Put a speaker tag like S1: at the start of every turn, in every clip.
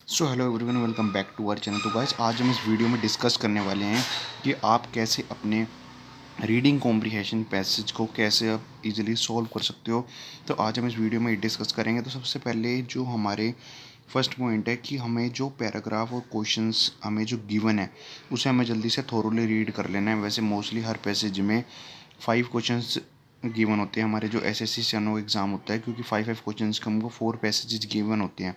S1: So hello everyone, welcome back to our channel. तो guys, आज हम इस वीडियो में डिस्कस करने वाले हैं कि आप कैसे अपने रीडिंग कॉम्प्रिहेंशन पैसेज को कैसे आप इजीली सॉल्व कर सकते हो। तो आज हम इस वीडियो में डिस्कस करेंगे। तो सबसे पहले जो हमारे फर्स्ट पॉइंट है कि हमें जो पैराग्राफ और क्वेश्चंस हमें जो गिवन है उसे हमें जल्दी से थोरोली रीड कर लेना है। वैसे मोस्टली हर पैसेज में 5 क्वेश्चंस गिवन होते हैं। हमारे जो एसएससी स्टेनो एग्ज़ाम होता है, क्योंकि 5 क्वेश्चंस के हमको 4 पैसेजेस गिवन होते हैं,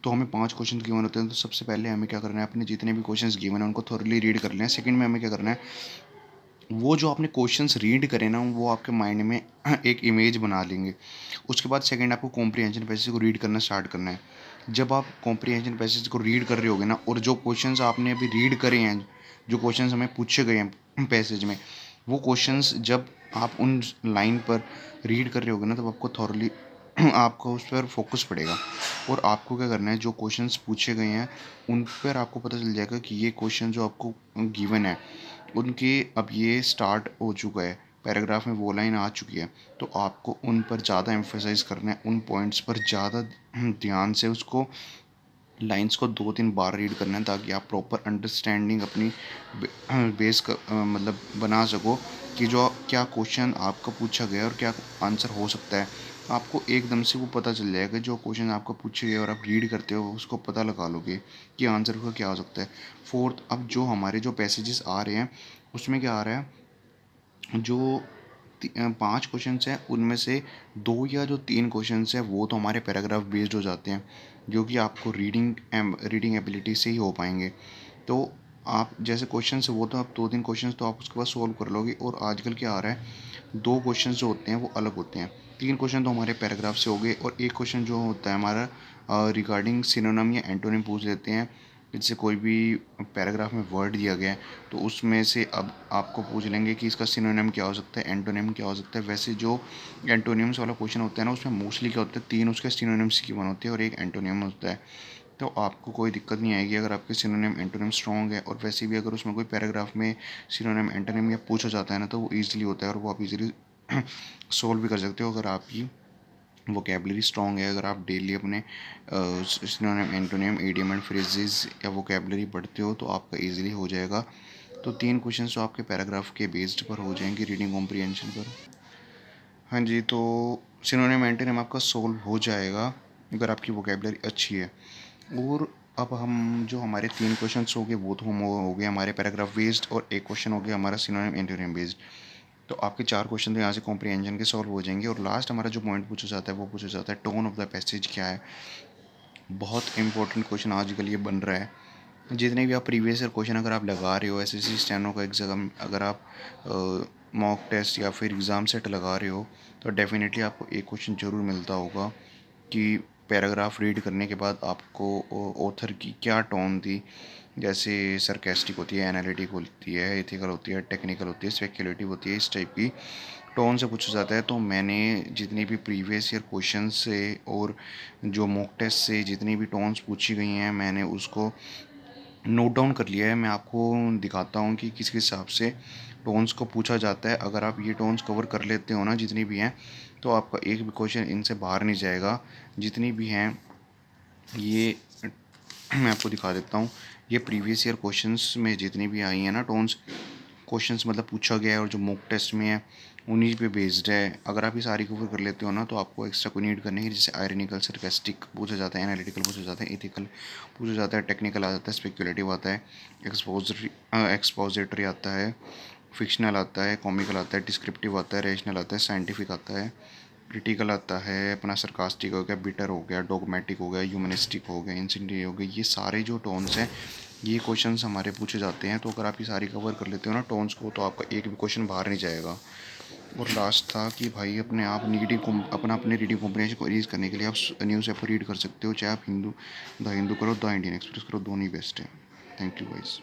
S1: तो हमें 5 क्वेश्चन गिवन होते हैं। तो सबसे पहले हमें क्या करना है, अपने जितने भी क्वेश्चंस गिवन है उनको थोरली रीड कर लेना है। सेकंड में हमें क्या करना है, वो जो आपने क्वेश्चंस रीड करे ना वो आपके माइंड में एक इमेज बना लेंगे। उसके बाद सेकंड आपको कॉम्प्रिहेंशन पैसेज को रीड करना स्टार्ट करना है। जब आप कॉम्प्रिहेंशन पैसेज को रीड कर रहे होगे ना, और जो क्वेश्चंस आपने अभी रीड करे हैं, जो क्वेश्चंस हमें पूछे गए हैं पैसेज में, वो क्वेश्चंस जब आप उन लाइन पर रीड कर रहे होगे ना, तब आपको थॉरली आपको उस पर फोकस पड़ेगा। और आपको क्या करना है, जो क्वेश्चंस पूछे गए हैं उन पर आपको पता चल जाएगा कि ये क्वेश्चन जो आपको गिवन है उनके अब ये स्टार्ट हो चुका है, पैराग्राफ में वो लाइन आ चुकी है। तो आपको उन पर ज़्यादा एम्फेसाइज करना है, उन पॉइंट्स पर ज़्यादा ध्यान से उसको लाइंस को 2-3 बार रीड करना है, ताकि आप प्रॉपर अंडरस्टैंडिंग अपनी बेस मतलब बना सको कि जो क्या क्वेश्चन आपको पूछा गया और क्या आंसर हो सकता है। आपको एकदम से वो पता चल जाएगा, जो क्वेश्चन आपको पूछे गए और आप रीड करते हो उसको पता लगा लोगे कि आंसर का क्या हो सकता है। फोर्थ, अब जो हमारे जो पैसेजेस आ रहे हैं उसमें क्या आ रहा है, जो 5 क्वेश्चंस हैं उनमें से 2 या जो 3 क्वेश्चंस हैं वो तो हमारे पैराग्राफ बेस्ड हो जाते हैं, जो कि आपको रीडिंग एबिलिटी से ही हो पाएंगे। तो आप जैसे क्वेश्चन है वो तो आप 2-3 क्वेश्चंस तो आप उसके बाद सॉल्व कर लोगे। और आजकल क्या आ रहा है, 2 क्वेश्चन जो होते हैं वो अलग होते हैं, 3 क्वेश्चन तो हमारे पैराग्राफ से हो गए, और एक क्वेश्चन जो होता है हमारा रिगार्डिंग सिनोनिम या एंटोनिम पूछ लेते हैं। जैसे कोई भी पैराग्राफ में वर्ड दिया गया है तो उसमें से अब आपको पूछ लेंगे कि इसका सिनोनिम क्या हो सकता है, एंटोनिम क्या हो सकता है। वैसे जो एंटोनिम्स वाला क्वेश्चन होता है ना, उसमें मोस्टली क्या होता है, 3 उसके सिनोनिम्स की वन होती है और एक एंटोनिम होता है। तो आपको कोई दिक्कत नहीं आएगी अगर आपके सिनोनिम एंटोनिम स्ट्रॉन्ग है। और वैसे भी अगर उसमें कोई पैराग्राफ में सिनोनिम एंटोनिम या पूछा जाता है ना, तो वो ईजिली होता है और वो आप इजीली सोल्व भी कर सकते हो अगर आपकी वोकेबलरी स्ट्रॉन्ग है। अगर आप डेली अपने synonym antonym idiom and phrases या वोकेबलरी पढ़ते हो तो आपका इजीली हो जाएगा। तो 3 क्वेश्चंस तो आपके पैराग्राफ के बेस्ड पर हो जाएंगे, रीडिंग कॉम्प्रिहेंशन पर। हाँ जी, तो सिनोनिम एंटोनिम आपका सोल्व हो जाएगा अगर आपकी वोकेबलरी अच्छी है। और अब हम जो हमारे 3 क्वेश्चंस हो गए वो तो हम हो गए हमारे पैराग्राफ बेस्ड, और एक क्वेश्चन हो गया हमारा सिनोनिम एंटोनिम बेस्ड। तो आपके 4 क्वेश्चन तो यहाँ से कॉम्प्रिहेंशन के सॉल्व हो जाएंगे। और लास्ट हमारा जो पॉइंट पूछा जाता है वो पूछा जाता है टोन ऑफ द पैसेज क्या है। बहुत इंपॉर्टेंट क्वेश्चन आजकल ये बन रहा है। जितने भी आप प्रीवियस ईयर क्वेश्चन अगर आप लगा रहे हो, एसएससी स्टेनो का एग्ज़ाम अगर आप मॉक टेस्ट या फिर एग्ज़ाम सेट लगा रहे हो, तो डेफिनेटली आपको एक क्वेश्चन ज़रूर मिलता होगा कि पैराग्राफ रीड करने के बाद आपको ऑथर की क्या टोन थी। जैसे सरकास्टिक होती है, एनालिटिक होती है, एथिकल होती है, टेक्निकल होती है, स्पेक्युलेटिव होती है, इस टाइप की टोन से पूछा जाता है। तो मैंने जितनी भी प्रीवियस ईयर क्वेश्चन से और जो मॉक टेस्ट से जितनी भी टोन्स पूछी गई हैं मैंने उसको नोट डाउन कर लिया है। मैं आपको दिखाता हूँ कि किस हिसाब से टोन्स को पूछा जाता है। अगर आप ये टोन्स कवर कर लेते हो ना, जितनी भी हैं, तो आपका एक भी क्वेश्चन इनसे बाहर नहीं जाएगा। जितनी भी हैं ये मैं आपको दिखा देता हूँ। ये प्रीवियस ईयर क्वेश्चंस में जितनी भी आई हैं ना टोन्स, क्वेश्चंस मतलब पूछा गया है और जो मॉक टेस्ट में है उन्हीं पे बेस्ड है। अगर आप ये सारी कवर कर लेते हो ना, तो आपको एक्स्ट्रा कोई नीड करने की, जैसे आयरनिकल सरकास्टिक पूछा जाता है, एनालिटिकल पूछा जाता है, एथिकल पूछा जाता है, टेक्निकल आ जाता है, स्पेक्युलेटिव आता है, एक्सपोजिटरी आता है, फिक्शनल आता है, कॉमिकल आता है, डिस्क्रिप्टिव आता है, रेशनल आता है, साइंटिफिक आता है, क्रिटिकल आता है, अपना सरकास्टिक हो गया, बिटर हो गया, डोगमेटिक हो गया, ह्यूमनिस्टिक हो गया, इंसिडेंट हो गया। ये सारे जो टोन्स हैं ये क्वेश्चंस हमारे पूछे जाते हैं। तो अगर आप ये सारी कवर कर लेते हो ना टोन्स को, तो आपका एक भी क्वेश्चन बाहर नहीं जाएगा। और लास्ट था कि भाई अपने आप अपने रीडिंग कॉम्प्रिहेंशन को रीच करने के लिए आप न्यूज़ पेपर रीड कर सकते हो, चाहे आप द हिंदू करो, द इंडियन एक्सप्रेस करो, दोनों ही बेस्ट है। Thank you guys.